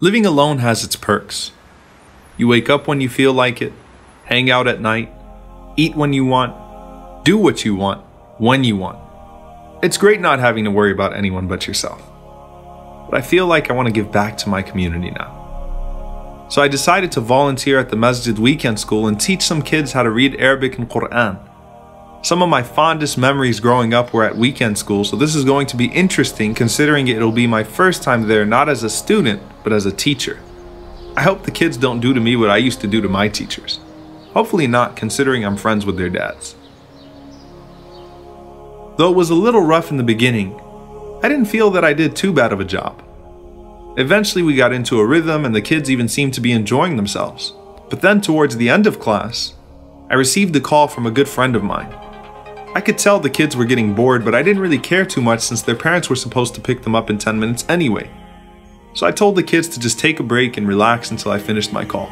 Living alone has its perks. You wake up when you feel like it, hang out at night, eat when you want, do what you want, when you want. It's great not having to worry about anyone but yourself. But I feel like I want to give back to my community now. So I decided to volunteer at the Masjid Weekend School and teach some kids how to read Arabic and Quran. Some of my fondest memories growing up were at weekend school, so this is going to be interesting considering it'll be my first time there not as a student, but as a teacher. I hope the kids don't do to me what I used to do to my teachers. Hopefully not, considering I'm friends with their dads. Though it was a little rough in the beginning, I didn't feel that I did too bad of a job. Eventually we got into a rhythm and the kids even seemed to be enjoying themselves. But then towards the end of class, I received a call from a good friend of mine. I could tell the kids were getting bored, but I didn't really care too much since their parents were supposed to pick them up in 10 minutes anyway. So I told the kids to just take a break and relax until I finished my call.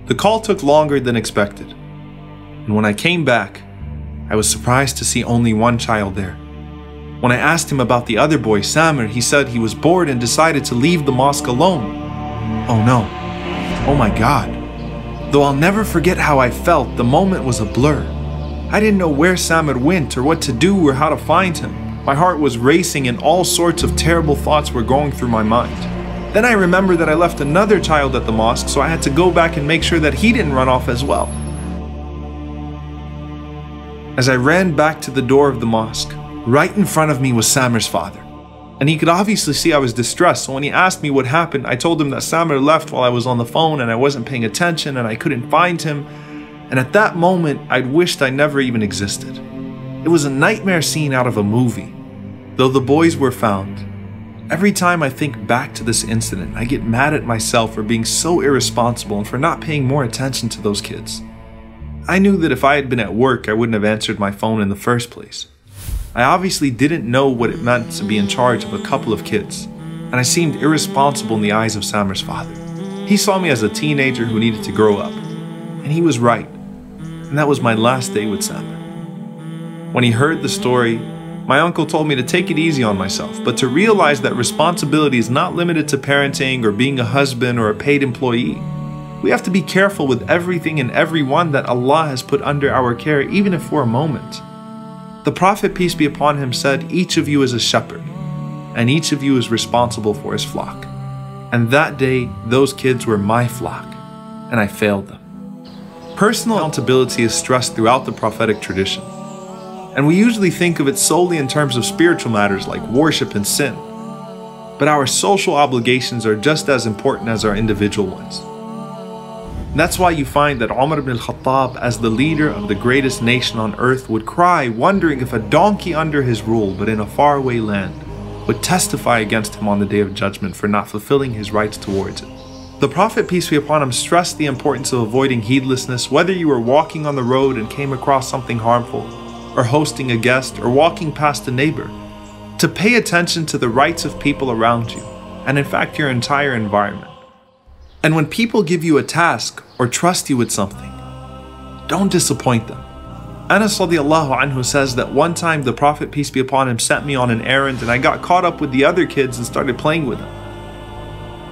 The call took longer than expected, and when I came back, I was surprised to see only one child there. When I asked him about the other boy, Samir, he said he was bored and decided to leave the mosque alone. Oh no. Oh my God. Though I'll never forget how I felt, the moment was a blur. I didn't know where Samir went or what to do or how to find him. My heart was racing and all sorts of terrible thoughts were going through my mind. Then I remembered that I left another child at the mosque, so I had to go back and make sure that he didn't run off as well. As I ran back to the door of the mosque, right in front of me was Samir's father. And he could obviously see I was distressed, so when he asked me what happened, I told him that Samir left while I was on the phone and I wasn't paying attention and I couldn't find him. And at that moment, I'd wished I never even existed. It was a nightmare scene out of a movie. Though the boys were found, every time I think back to this incident, I get mad at myself for being so irresponsible and for not paying more attention to those kids. I knew that if I had been at work, I wouldn't have answered my phone in the first place. I obviously didn't know what it meant to be in charge of a couple of kids, and I seemed irresponsible in the eyes of Samir's father. He saw me as a teenager who needed to grow up, and he was right. And that was my last day with Samir. When he heard the story, my uncle told me to take it easy on myself, but to realize that responsibility is not limited to parenting or being a husband or a paid employee. We have to be careful with everything and everyone that Allah has put under our care, even if for a moment. The Prophet, peace be upon him, said, "Each of you is a shepherd, and each of you is responsible for his flock." And that day, those kids were my flock, and I failed them. Personal accountability is stressed throughout the prophetic tradition. And we usually think of it solely in terms of spiritual matters like worship and sin. But our social obligations are just as important as our individual ones. And that's why you find that Umar ibn al-Khattab, as the leader of the greatest nation on earth, would cry, wondering if a donkey under his rule, but in a faraway land, would testify against him on the Day of Judgment for not fulfilling his rights towards it. The Prophet, peace be upon him, stressed the importance of avoiding heedlessness, whether you were walking on the road and came across something harmful, or hosting a guest, or walking past a neighbor, to pay attention to the rights of people around you, and in fact your entire environment. And when people give you a task or trust you with something, don't disappoint them. Anas radiallahu anhu says that one time the Prophet, peace be upon him, sent me on an errand and I got caught up with the other kids and started playing with them.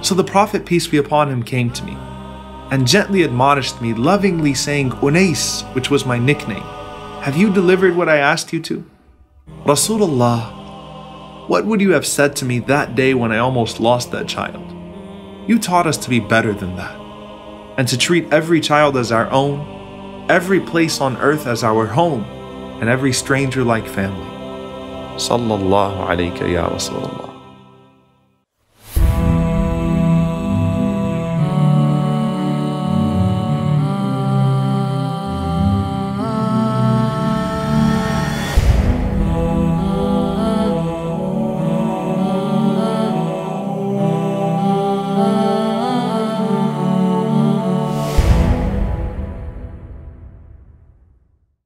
So the Prophet, peace be upon him, came to me and gently admonished me, lovingly saying, "Unais," which was my nickname, "have you delivered what I asked you to?" Rasulullah, what would you have said to me that day when I almost lost that child? You taught us to be better than that, and to treat every child as our own, every place on earth as our home, and every stranger like family. Sallallahu alayka ya Rasulullah.